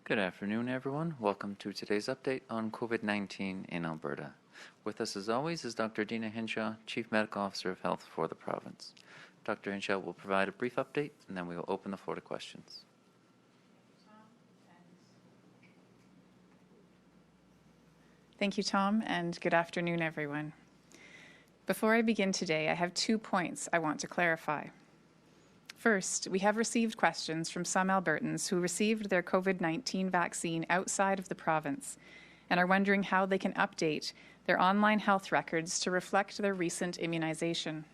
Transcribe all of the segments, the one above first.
Good afternoon, everyone. Welcome to today's update on COVID-19 in Alberta. With us, as always, is Dr. Dina Hinshaw, Chief Medical Officer of Health for the province. Dr. Hinshaw will provide a brief update, and then we will open the floor to questions. Thank you, Tom, and good afternoon, everyone. Before I begin today, I have 2 points I want to clarify. First, we have received questions from some Albertans who received their COVID-19 vaccine outside of the province and are wondering how they can update their online health records to reflect their recent immunization.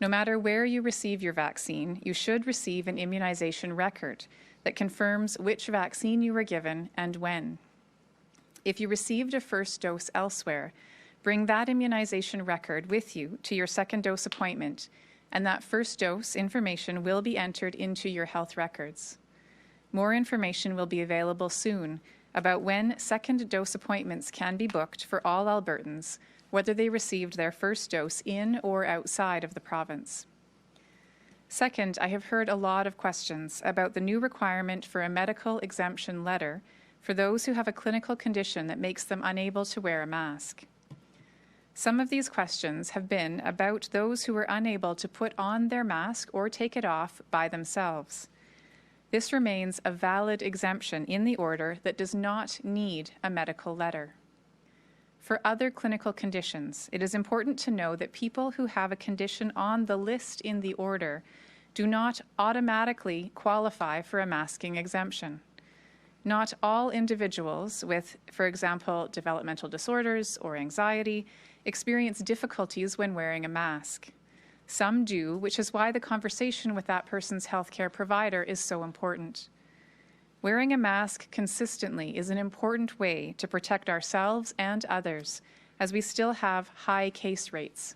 No matter where you receive your vaccine, you should receive an immunization record that confirms which vaccine you were given and when. If you received a first dose elsewhere, bring that immunization record with you to your second dose appointment, and that first dose information will be entered into your health records. More information will be available soon about when second dose appointments can be booked for all Albertans, whether they received their first dose in or outside of the province. Second, I have heard a lot of questions about the new requirement for a medical exemption letter for those who have a clinical condition that makes them unable to wear a mask. Some of these questions have been about those who were unable to put on their mask or take it off by themselves. This remains a valid exemption in the order that does not need a medical letter. For other clinical conditions, it is important to know that people who have a condition on the list in the order do not automatically qualify for a masking exemption. Not all individuals with, for example, developmental disorders or anxiety experience difficulties when wearing a mask. Some do, which is why the conversation with that person's healthcare provider is so important. Wearing a mask consistently is an important way to protect ourselves and others, as we still have high case rates.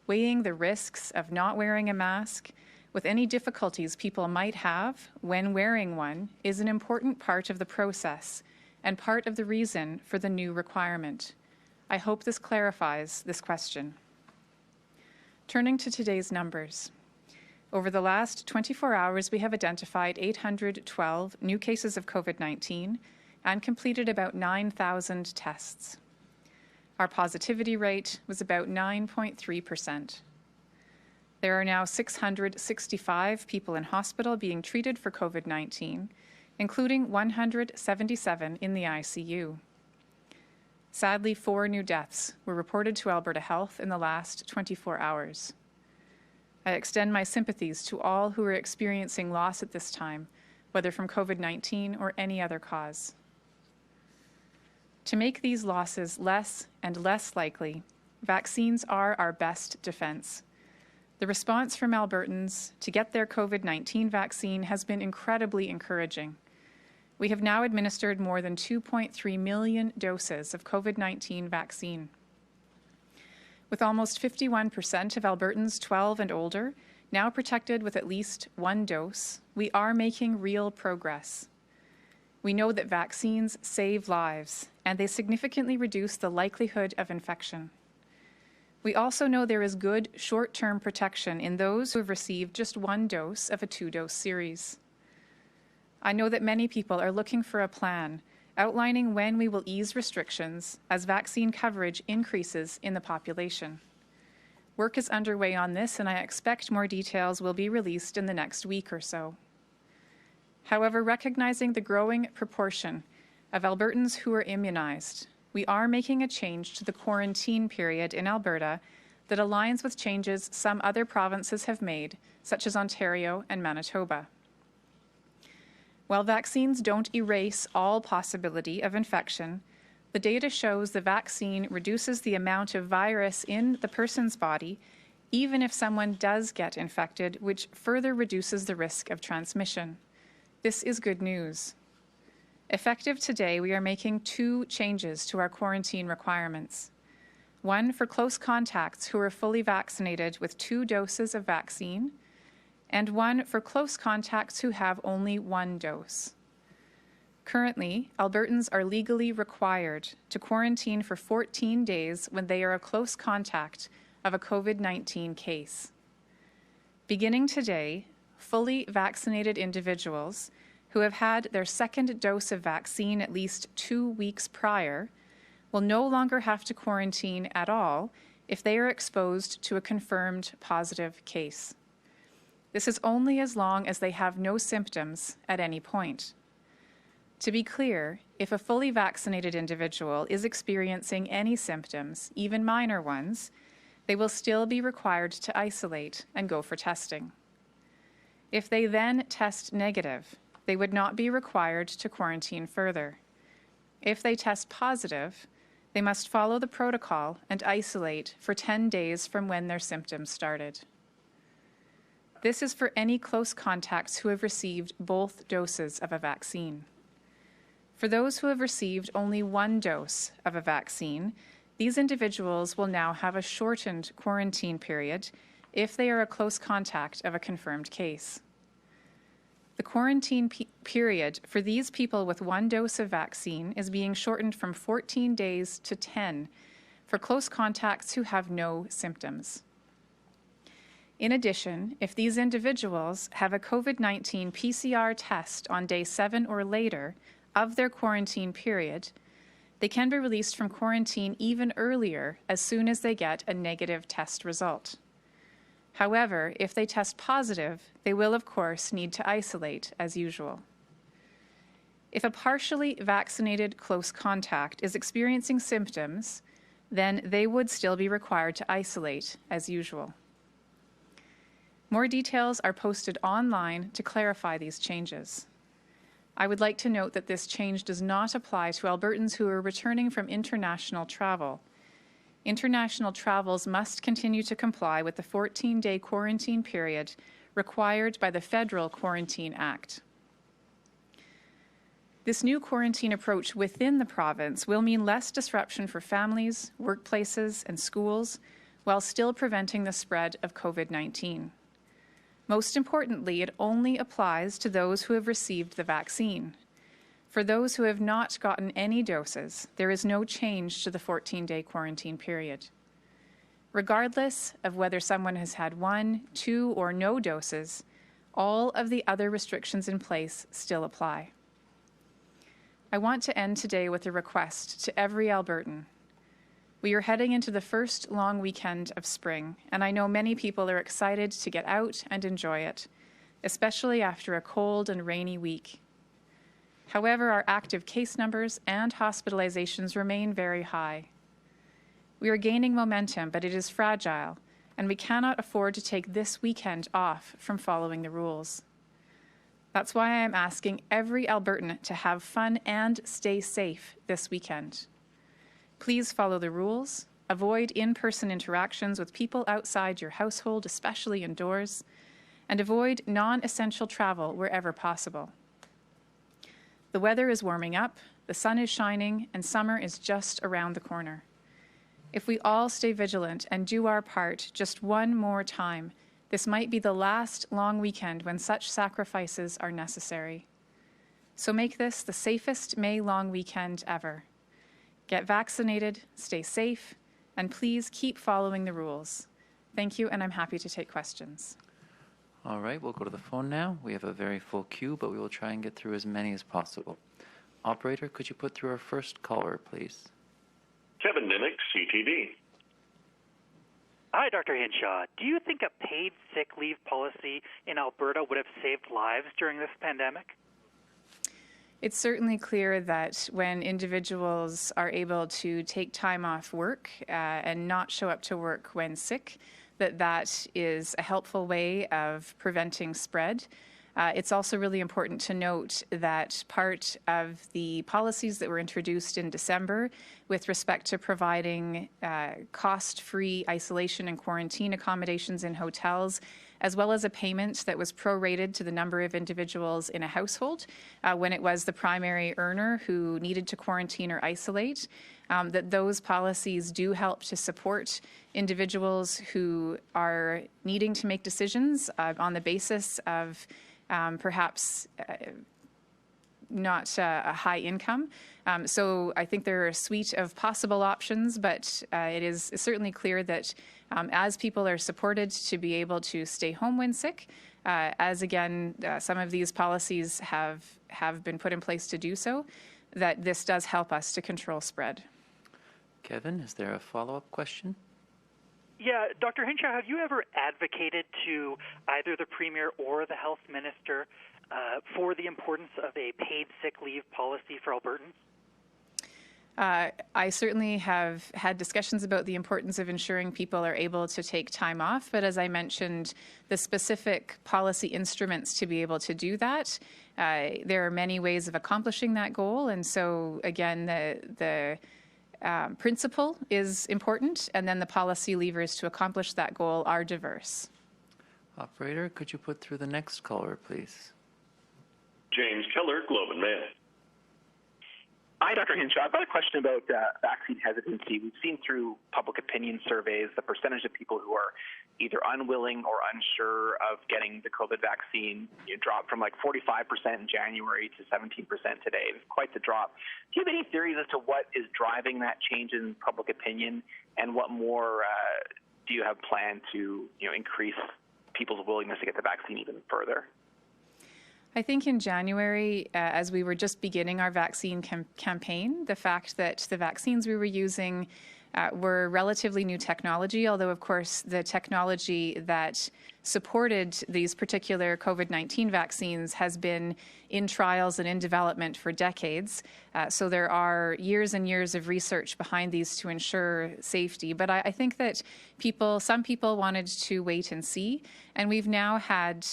Weighing the risks of not wearing a mask with any difficulties people might have when wearing one is an important part of the process and part of the reason for the new requirement. I hope this clarifies this question. Turning to today's numbers. Over the last 24 hours, we have identified 812 new cases of COVID-19 and completed about 9,000 tests. Our positivity rate was about 9.3%. There are now 665 people in hospital being treated for COVID-19, including 177 in the ICU. Sadly, 4 new deaths were reported to Alberta Health in the last 24 hours. I extend my sympathies to all who are experiencing loss at this time, whether from COVID-19 or any other cause. To make these losses less and less likely, vaccines are our best defense. The response from Albertans to get their COVID-19 vaccine has been incredibly encouraging. We have now administered more than 2.3 million doses of COVID-19 vaccine. With almost 51% of Albertans 12 and older now protected with at least 1 dose, we are making real progress. We know that vaccines save lives, and they significantly reduce the likelihood of infection. We also know there is good short-term protection in those who have received just 1 dose of a 2-dose series. I know that many people are looking for a plan outlining when we will ease restrictions as vaccine coverage increases in the population. Work is underway on this, and I expect more details will be released in the next week or so. However, recognizing the growing proportion of Albertans who are immunized, we are making a change to the quarantine period in Alberta that aligns with changes some other provinces have made, such as Ontario and Manitoba. While vaccines don't erase all possibility of infection, the data shows the vaccine reduces the amount of virus in the person's body, even if someone does get infected, which further reduces the risk of transmission. This is good news. Effective today, we are making 2 changes to our quarantine requirements. One for close contacts who are fully vaccinated with 2 doses of vaccine, and one for close contacts who have only 1 dose. Currently, Albertans are legally required to quarantine for 14 days when they are a close contact of a COVID-19 case. Beginning today, fully vaccinated individuals who have had their second dose of vaccine at least 2 weeks prior will no longer have to quarantine at all if they are exposed to a confirmed positive case. This is only as long as they have no symptoms at any point. To be clear, if a fully vaccinated individual is experiencing any symptoms, even minor ones, they will still be required to isolate and go for testing. If they then test negative, they would not be required to quarantine further. If they test positive, they must follow the protocol and isolate for 10 days from when their symptoms started. This is for any close contacts who have received both doses of a vaccine. For those who have received only one dose of a vaccine, these individuals will now have a shortened quarantine period if they are a close contact of a confirmed case. The quarantine period for these people with one dose of vaccine is being shortened from 14 days to 10 for close contacts who have no symptoms. In addition, if these individuals have a COVID-19 PCR test on day 7 or later of their quarantine period, they can be released from quarantine even earlier as soon as they get a negative test result. However, if they test positive, they will, of course, need to isolate as usual. If a partially vaccinated close contact is experiencing symptoms, then they would still be required to isolate as usual. More details are posted online to clarify these changes. I would like to note that this change does not apply to Albertans who are returning from international travel. International travels must continue to comply with the 14-day quarantine period required by the Federal Quarantine Act. This new quarantine approach within the province will mean less disruption for families, workplaces, and schools, while still preventing the spread of COVID-19. Most importantly, it only applies to those who have received the vaccine. For those who have not gotten any doses, there is no change to the 14-day quarantine period. Regardless of whether someone has had 1, 2, or no doses, all of the other restrictions in place still apply. I want to end today with a request to every Albertan. We are heading into the first long weekend of spring, and I know many people are excited to get out and enjoy it, especially after a cold and rainy week. However, our active case numbers and hospitalizations remain very high. We are gaining momentum, but it is fragile, and we cannot afford to take this weekend off from following the rules. That's why I am asking every Albertan to have fun and stay safe this weekend. Please follow the rules, avoid in-person interactions with people outside your household, especially indoors, and avoid non-essential travel wherever possible. The weather is warming up, the sun is shining, and summer is just around the corner. If we all stay vigilant and do our part just one more time, this might be the last long weekend when such sacrifices are necessary. So make this the safest May long weekend ever. Get vaccinated, stay safe, and please keep following the rules. Thank you, and I'm happy to take questions. All right, we'll go to the phone now. We have a very full queue, but we will try and get through as many as possible. Operator, could you put through our first caller, please? Kevin Minnick, CTV. Hi, Dr. Hinshaw. Do you think a paid sick leave policy in Alberta would have saved lives during this pandemic? It's certainly clear that when individuals are able to take time off work and not show up to work when sick, that is a helpful way of preventing spread. It's also really important to note that part of the policies that were introduced in December with respect to providing cost-free isolation and quarantine accommodations in hotels, as well as a payment that was prorated to the number of individuals in a household when it was the primary earner who needed to quarantine or isolate, that those policies do help to support individuals who are needing to make decisions on the basis of perhaps not a high income. So I think there are a suite of possible options, but it is certainly clear that as people are supported to be able to stay home when sick, as again, some of these policies have been put in place to do so, that this does help us to control spread. Kevin, is there a follow-up question? Yeah, Dr. Hinshaw, have you ever advocated to either the Premier or the Health Minister for the importance of a paid sick leave policy for Albertans? I certainly have had discussions about the importance of ensuring people are able to take time off, but as I mentioned, the specific policy instruments to be able to do that, there are many ways of accomplishing that goal, and so again, the principle is important, and then the policy levers to accomplish that goal are diverse. Operator, could you put through the next caller, please? James Keller, Globe and Mail. Hi, Dr. Hinshaw. I've got a question about vaccine hesitancy. We've seen through public opinion surveys the percentage of people who are either unwilling or unsure of getting the COVID vaccine dropped from like 45% in January to 17% today. It's quite the drop. Do you have any theories as to what is driving that change in public opinion, and what more do you have planned to increase people's willingness to get the vaccine even further? I think in January, as we were just beginning our vaccine campaign, the fact that the vaccines we were using were relatively new technology, although, of course, the technology that supported these particular COVID-19 vaccines has been in trials and in development for decades. So there are years and years of research behind these to ensure safety. But I think that some people wanted to wait and see. And we've now had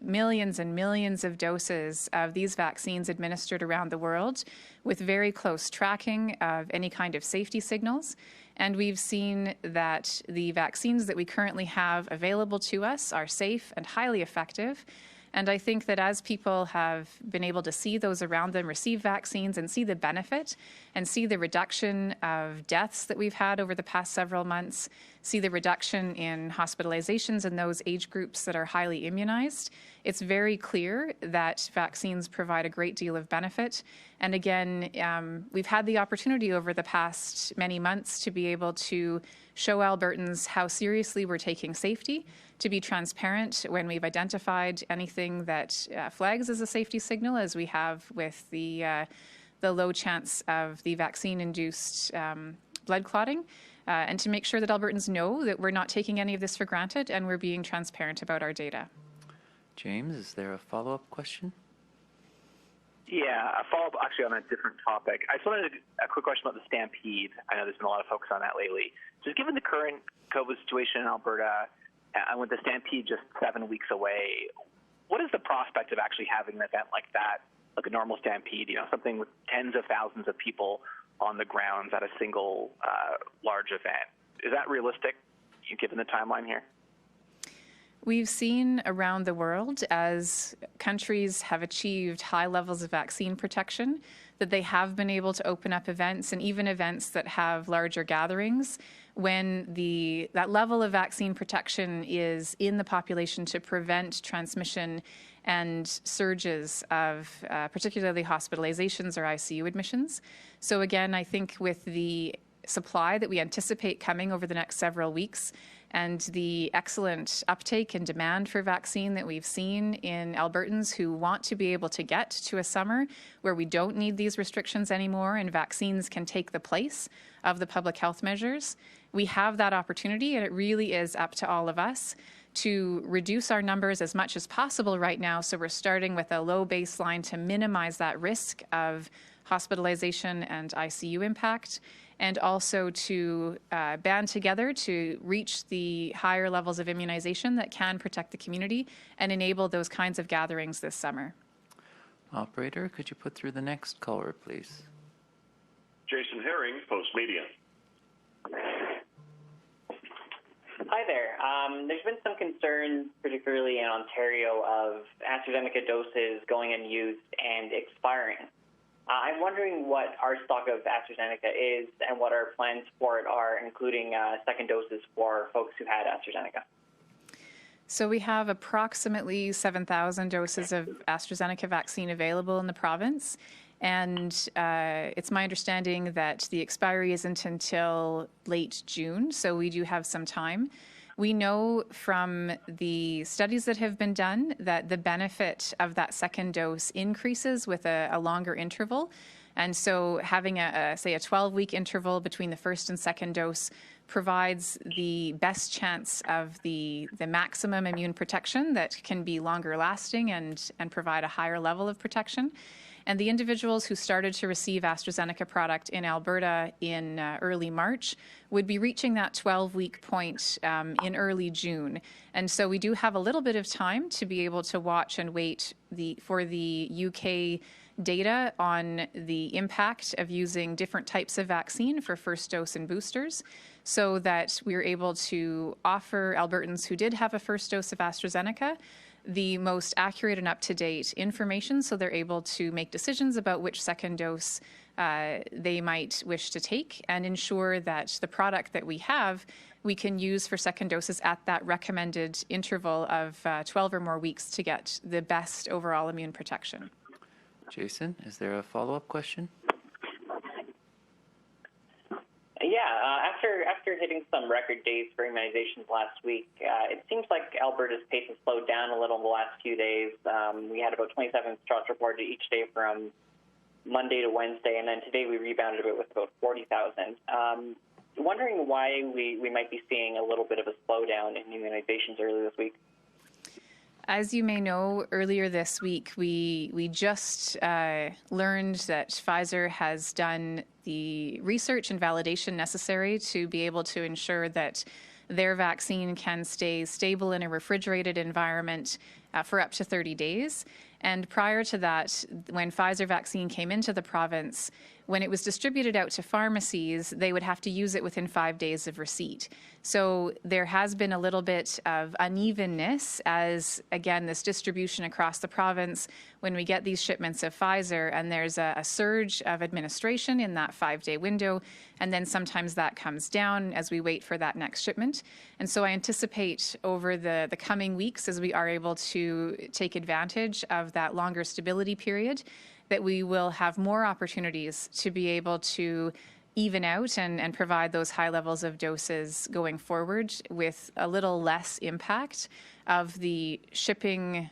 millions and millions of doses of these vaccines administered around the world with very close tracking of any kind of safety signals. And we've seen that the vaccines that we currently have available to us are safe and highly effective. And I think that as people have been able to see those around them receive vaccines and see the benefit and see the reduction of deaths that we've had over the past several months, see the reduction in hospitalizations in those age groups that are highly immunized, it's very clear that vaccines provide a great deal of benefit. And again, we've had the opportunity over the past many months to be able to show Albertans how seriously we're taking safety, to be transparent when we've identified anything that flags as a safety signal, as we have with the low chance of the vaccine-induced blood clotting, and to make sure that Albertans know that we're not taking any of this for granted and we're being transparent about our data. James, is there a follow-up question? Yeah, a follow-up actually on a different topic. I just wanted a quick question about the Stampede. I know there's been a lot of focus on that lately. Just given the current COVID situation in Alberta, and with the Stampede just 7 weeks away, what is the prospect of actually having an event like that, like a normal Stampede, something with tens of thousands of people on the grounds at a single large event? Is that realistic, given the timeline here? We've seen around the world, as countries have achieved high levels of vaccine protection, that they have been able to open up events, and even events that have larger gatherings, when that level of vaccine protection is in the population to prevent transmission and surges of particularly hospitalizations or ICU admissions. So again, I think with the supply that we anticipate coming over the next several weeks, and the excellent uptake and demand for vaccine that we've seen in Albertans who want to be able to get to a summer where we don't need these restrictions anymore and vaccines can take the place of the public health measures, we have that opportunity, and it really is up to all of us to reduce our numbers as much as possible right now. So we're starting with a low baseline to minimize that risk of hospitalization and ICU impact, and also to band together to reach the higher levels of immunization that can protect the community and enable those kinds of gatherings this summer. Operator, could you put through the next caller, please? Jason Herring, Post Media. Hi there. There's been some concerns, particularly in Ontario, of AstraZeneca doses going unused and expiring. I'm wondering what our stock of AstraZeneca is and what our plans for it are, including second doses for folks who had AstraZeneca. So we have approximately 7,000 doses of AstraZeneca vaccine available in the province. And it's my understanding that the expiry isn't until late June, so we do have some time. We know from the studies that have been done that the benefit of that second dose increases with a longer interval. And so having say a 12-week interval between the first and second dose provides the best chance of the maximum immune protection that can be longer lasting and provide a higher level of protection. And the individuals who started to receive AstraZeneca product in Alberta in early March would be reaching that 12-week point in early June. And so we do have a little bit of time to be able to watch and wait for the UK data on the impact of using different types of vaccine for first dose and boosters, so that we're able to offer Albertans who did have a first dose of AstraZeneca the most accurate and up-to-date information, so they're able to make decisions about which second dose they might wish to take, and ensure that the product that we have we can use for second doses at that recommended interval of 12 or more weeks to get the best overall immune protection. Jason, is there a follow-up question? After hitting some record days for immunizations last week, it seems like Alberta's pace has slowed down a little in the last few days. We had about 27 shots reported each day from Monday to Wednesday, and then today we rebounded a bit with about 40,000. Wondering why we might be seeing a little bit of a slowdown in immunizations early this week. As you may know, earlier this week, we just learned that Pfizer has done the research and validation necessary to be able to ensure that their vaccine can stay stable in a refrigerated environment for up to 30 days. And prior to that, when Pfizer vaccine came into the province, when it was distributed out to pharmacies, they would have to use it within 5 days of receipt. So there has been a little bit of unevenness as, again, this distribution across the province, when we get these shipments of Pfizer and there's a surge of administration in that 5-day window, and then sometimes that comes down as we wait for that next shipment. And so I anticipate over the coming weeks, as we are able to take advantage of that longer stability period, that we will have more opportunities to be able to even out and provide those high levels of doses going forward with a little less impact of the shipping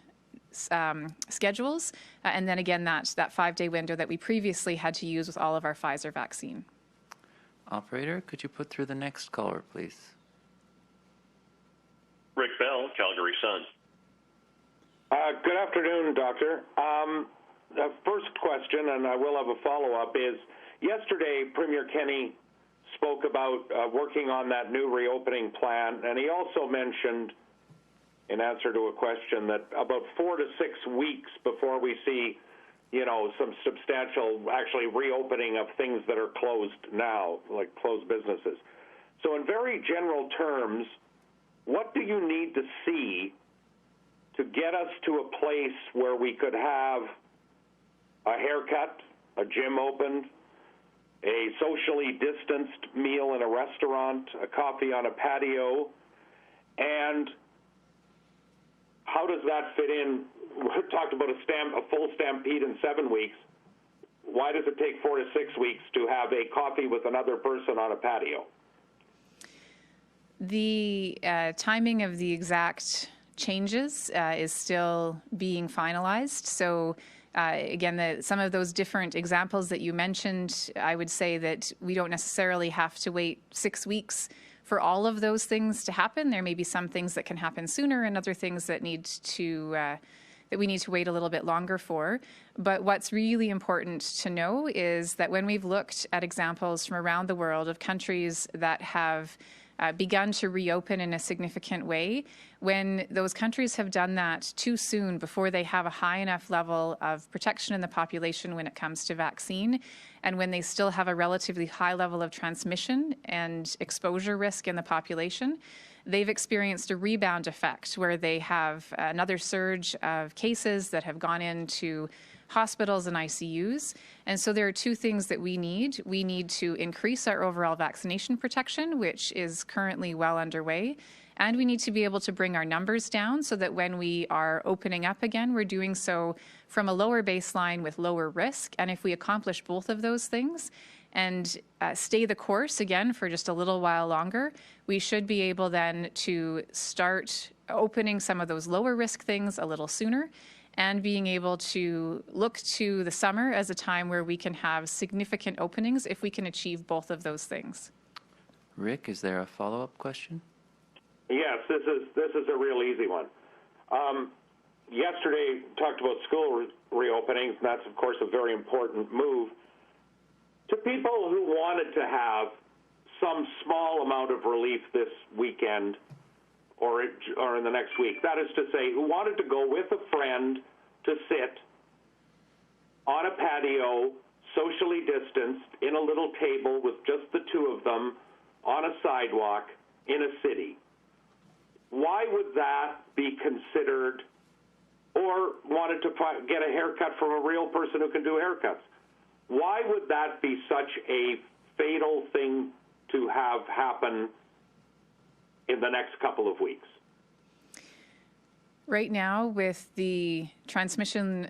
schedules. And then again, that 5-day window that we previously had to use with all of our Pfizer vaccine. Operator, could you put through the next caller, please? Rick Bell, Calgary Sun. Good afternoon, Doctor. The first question, and I will have a follow-up, is yesterday Premier Kenney spoke about working on that new reopening plan, and he also mentioned, in answer to a question, that about 4 to 6 weeks before we see, some substantial actually reopening of things that are closed now, like closed businesses. So in very general terms, what do you need to see to get us to a place where we could have a haircut, a gym opened, a socially distanced meal in a restaurant, a coffee on a patio, and how does that fit in? We talked about a full Stampede in 7 weeks. Why does it take 4 to 6 weeks to have a coffee with another person on a patio? The timing of the exact changes is still being finalized. So again, some of those different examples that you mentioned, I would say that we don't necessarily have to wait 6 weeks for all of those things to happen. There may be some things that can happen sooner and other things that that we need to wait a little bit longer for. But what's really important to know is that when we've looked at examples from around the world of countries that have begun to reopen in a significant way, when those countries have done that too soon before they have a high enough level of protection in the population when it comes to vaccine, and when they still have a relatively high level of transmission and exposure risk in the population, they've experienced a rebound effect where they have another surge of cases that have gone into hospitals and ICUs. And so there are two things that we need. We need to increase our overall vaccination protection, which is currently well underway. And we need to be able to bring our numbers down so that when we are opening up again, we're doing so from a lower baseline with lower risk. And if we accomplish both of those things, and stay the course again for just a little while longer, we should be able then to start opening some of those lower risk things a little sooner and being able to look to the summer as a time where we can have significant openings if we can achieve both of those things. Rick, is there a follow-up question? Yes, this is a real easy one. Yesterday, talked about school reopenings, and that's, of course, a very important move. To people who wanted to have some small amount of relief this weekend or in the next week, that is to say, who wanted to go with a friend to sit on a patio, socially distanced, in a little table with just the two of them on a sidewalk in a city, why would that be considered, or wanted to get a haircut from a real person who can do haircuts? Why would that be such a fatal thing to have happen in the next couple of weeks? Right now, with the transmission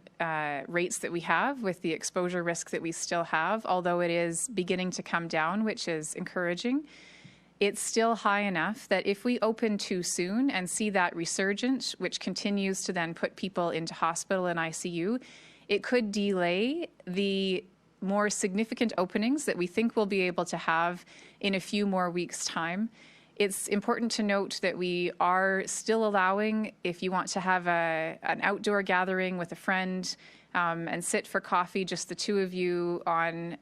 rates that we have, with the exposure risk that we still have, although it is beginning to come down, which is encouraging, it's still high enough that if we open too soon and see that resurgent, which continues to then put people into hospital and ICU, it could delay the more significant openings that we think we'll be able to have in a few more weeks' time. It's important to note that we are still allowing, if you want to have an outdoor gathering with a friend and sit for coffee, just the two of you on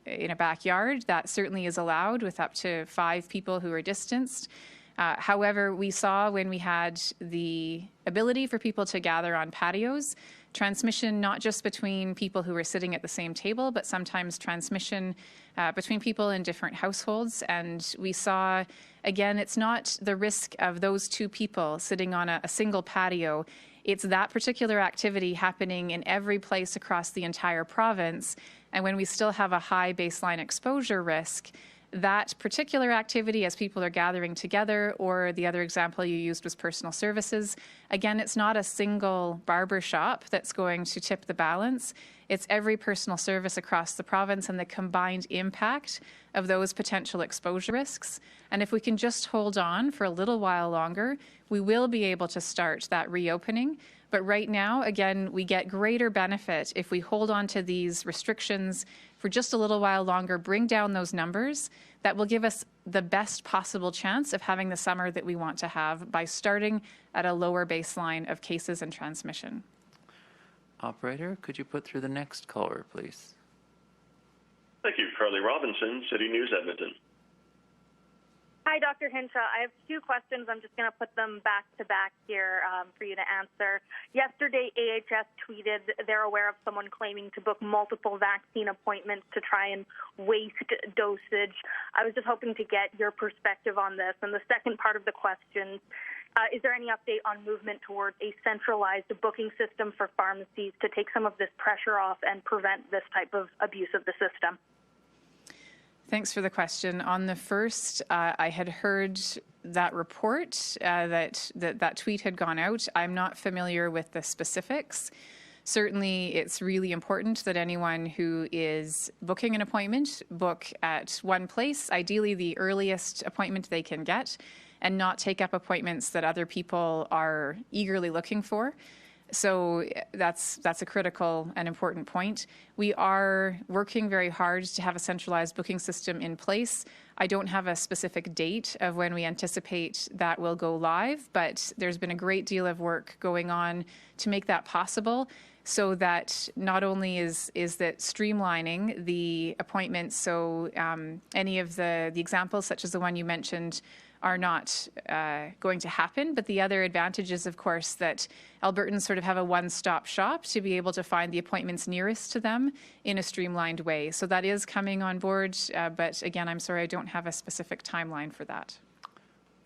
in a backyard, that certainly is allowed with up to 5 people who are distanced. However, we saw when we had the ability for people to gather on patios, transmission not just between people who are sitting at the same table, but sometimes transmission between people in different households. And we saw, again, it's not the risk of those 2 people sitting on a single patio. It's that particular activity happening in every place across the entire province. And when we still have a high baseline exposure risk, that particular activity as people are gathering together, or the other example you used was personal services. Again, it's not a single barber shop that's going to tip the balance. It's every personal service across the province and the combined impact of those potential exposure risks. And if we can just hold on for a little while longer, we will be able to start that reopening. But right now, again, we get greater benefit if we hold on to these restrictions for just a little while longer, bring down those numbers. That will give us the best possible chance of having the summer that we want to have by starting at a lower baseline of cases and transmission. Operator, could you put through the next caller, please? Thank you. Carly Robinson, City News, Edmonton. Hi, Dr. Hinshaw. I have 2 questions. I'm just going to put them back to back here for you to answer. Yesterday, AHS tweeted they're aware of someone claiming to book multiple vaccine appointments to try and waste dosage. I was just hoping to get your perspective on this. And the second part of the question, is there any update on movement towards a centralized booking system for pharmacies to take some of this pressure off and prevent this type of abuse of the system? Thanks for the question. On the first, I had heard that report, that tweet had gone out. I'm not familiar with the specifics. Certainly, it's really important that anyone who is booking an appointment book at one place, ideally the earliest appointment they can get, and not take up appointments that other people are eagerly looking for. So that's a critical and important point. We are working very hard to have a centralized booking system in place. I don't have a specific date of when we anticipate that will go live, but there's been a great deal of work going on to make that possible, so that not only is that streamlining the appointments, so any of the examples such as the one you mentioned are not going to happen. But the other advantage is, of course, that Albertans sort of have a one-stop shop to be able to find the appointments nearest to them in a streamlined way. So that is coming on board. But again, I'm sorry, I don't have a specific timeline for that.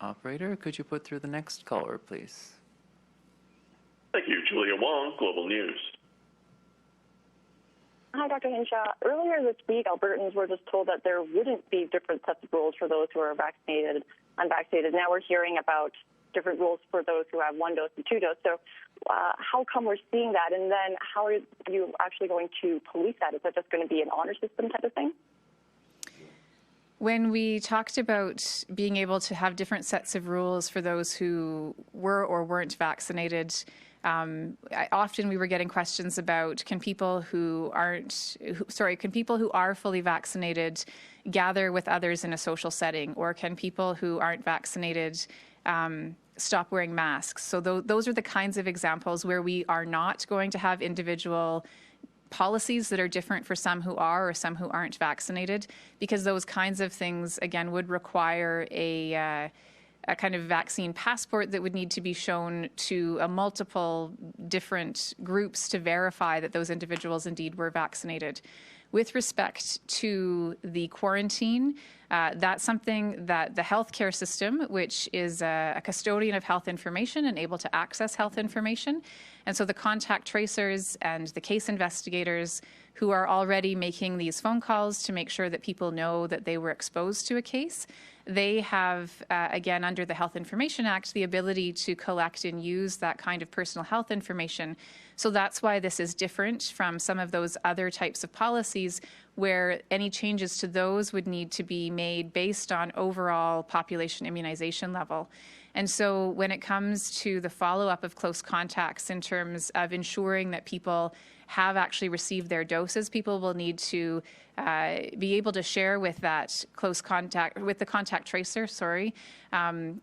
Operator, could you put through the next caller, please? Thank you. Julia Wong, Global News. Hi, Dr. Hinshaw. Earlier this week, Albertans were just told that there wouldn't be different sets of rules for those who are vaccinated, unvaccinated. Now we're hearing about different rules for those who have 1 dose and 2 doses. So how come we're seeing that? And then how are you actually going to police that? Is that just going to be an honor system type of thing? When we talked about being able to have different sets of rules for those who were or weren't vaccinated, often we were getting questions about can people who are fully vaccinated gather with others in a social setting, or can people who aren't vaccinated stop wearing masks? So those are the kinds of examples where we are not going to have individual policies that are different for some who are or some who aren't vaccinated, because those kinds of things, again, would require a kind of vaccine passport that would need to be shown to multiple different groups to verify that those individuals indeed were vaccinated. With respect to the quarantine, that's something that the healthcare system, which is a custodian of health information and able to access health information, and so the contact tracers and the case investigators who are already making these phone calls to make sure that people know that they were exposed to a case, they have, again, under the Health Information Act, the ability to collect and use that kind of personal health information. So that's why this is different from some of those other types of policies where any changes to those would need to be made based on overall population immunization level. And so when it comes to the follow-up of close contacts in terms of ensuring that people have actually received their doses, people will need to be able to share with that close contact, with the contact tracer,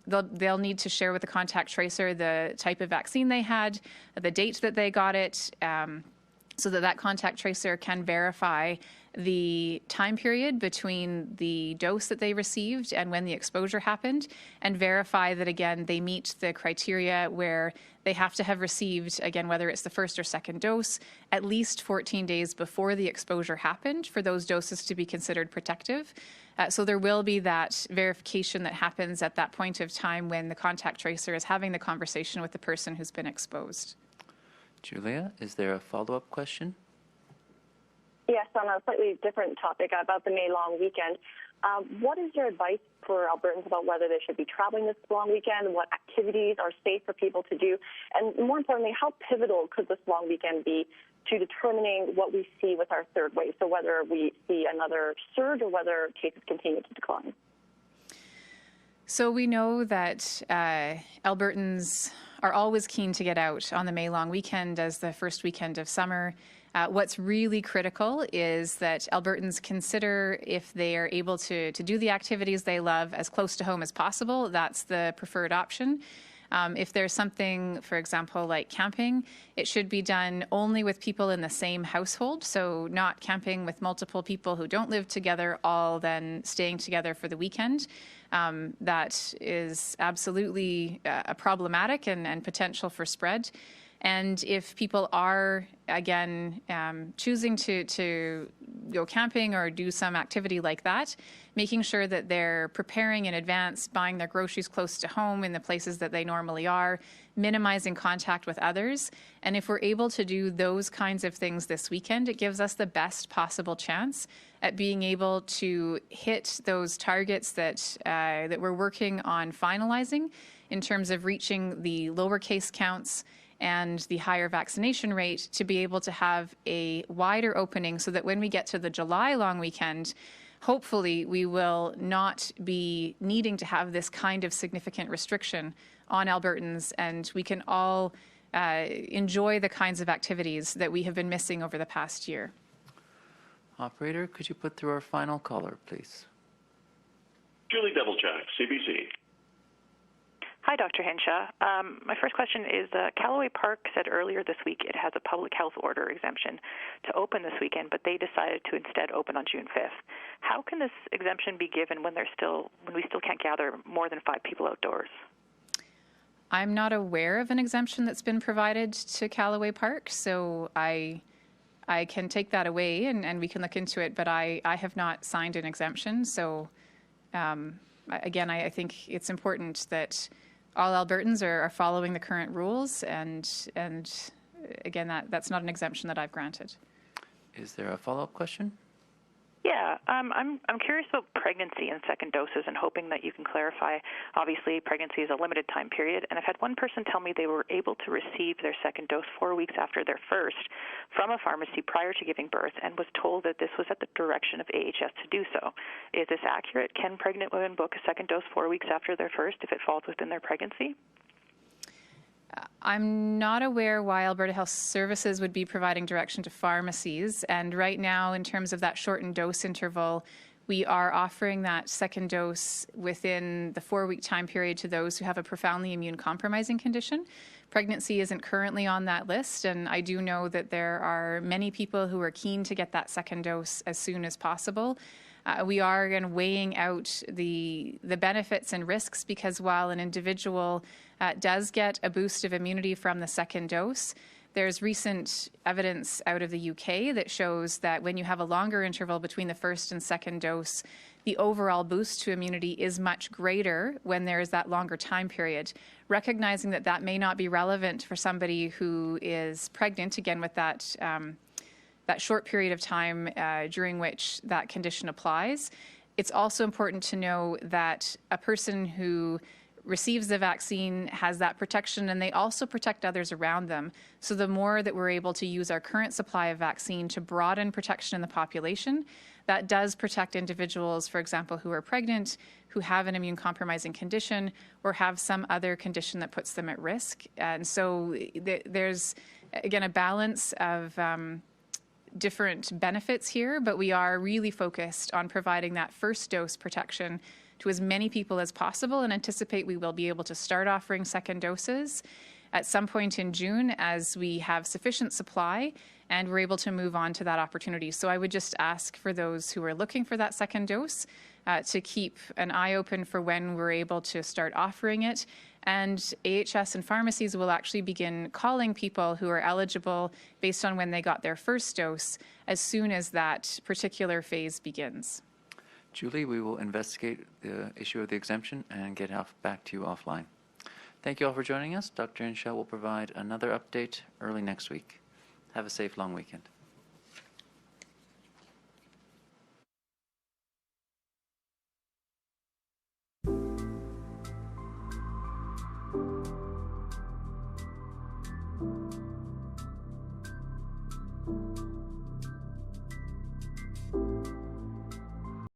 they'll need to share with the contact tracer the type of vaccine they had, the date that they got it, so that contact tracer can verify the time period between the dose that they received and when the exposure happened, and verify that, again, they meet the criteria where they have to have received, again, whether it's the first or second dose, at least 14 days before the exposure happened for those doses to be considered protective. So there will be that verification that happens at that point of time when the contact tracer is having the conversation with the person who's been exposed. Julia, is there a follow-up question? Yes, on a slightly different topic about the May long weekend. What is your advice for Albertans about whether they should be traveling this long weekend? What activities are safe for people to do? And more importantly, how pivotal could this long weekend be to determining what we see with our third wave? So whether we see another surge or whether cases continue to decline. So we know that Albertans are always keen to get out on the May long weekend as the first weekend of summer. What's really critical is that Albertans consider if they are able to do the activities they love as close to home as possible. That's the preferred option. If there's something, for example, like camping, it should be done only with people in the same household, so not camping with multiple people who don't live together, all then staying together for the weekend. That is absolutely problematic and potential for spread. And if people are, again, choosing to go camping or do some activity like that, making sure that they're preparing in advance, buying their groceries close to home in the places that they normally are, minimizing contact with others. And if we're able to do those kinds of things this weekend, it gives us the best possible chance at being able to hit those targets that we're working on finalizing in terms of reaching the lower case counts and the higher vaccination rate, to be able to have a wider opening so that when we get to the July long weekend, hopefully we will not be needing to have this kind of significant restriction on Albertans, and we can all enjoy the kinds of activities that we have been missing over the past year. Operator, could you put through our final caller, please? Julie Deviljack, CBC. Hi, Dr. Hinshaw. My first question is, Callaway Park said earlier this week it has a public health order exemption to open this weekend, but they decided to instead open on June 5th. How can this exemption be given when we still can't gather more than 5 people outdoors? I'm not aware of an exemption that's been provided to Callaway Park, so I can take that away and we can look into it, but I have not signed an exemption. So again, I think it's important that all Albertans are following the current rules, and again, that's not an exemption that I've granted. Is there a follow-up question? Yeah, I'm curious about pregnancy and second doses and hoping that you can clarify. Obviously, pregnancy is a limited time period, and I've had one person tell me they were able to receive their second dose 4 weeks after their first from a pharmacy prior to giving birth and was told that this was at the direction of AHS to do so. Is this accurate? Can pregnant women book a second dose 4 weeks after their first if it falls within their pregnancy? I'm not aware why Alberta Health Services would be providing direction to pharmacies. And right now, in terms of that shortened dose interval, we are offering that second dose within the 4-week time period to those who have a profoundly immune-compromising condition. Pregnancy isn't currently on that list, and I do know that there are many people who are keen to get that second dose as soon as possible. We are again weighing out the benefits and risks, because while an individual does get a boost of immunity from the second dose, there's recent evidence out of the UK that shows that when you have a longer interval between the first and second dose, the overall boost to immunity is much greater when there is that longer time period. Recognizing that that may not be relevant for somebody who is pregnant, again with that short period of time during which that condition applies. It's also important to know that a person who receives the vaccine has that protection, and they also protect others around them. So the more that we're able to use our current supply of vaccine to broaden protection in the population, that does protect individuals, for example, who are pregnant, who have an immune-compromising condition, or have some other condition that puts them at risk. And so there's, again, a balance of different benefits here, but we are really focused on providing that first dose protection to as many people as possible, and anticipate we will be able to start offering second doses at some point in June as we have sufficient supply and we're able to move on to that opportunity. So I would just ask for those who are looking for that second dose to keep an eye open for when we're able to start offering it. And AHS and pharmacies will actually begin calling people who are eligible based on when they got their first dose as soon as that particular phase begins. Julie, we will investigate the issue of the exemption and get back to you offline. Thank you all for joining us. Dr. Hinshaw will provide another update early next week. Have a safe long weekend.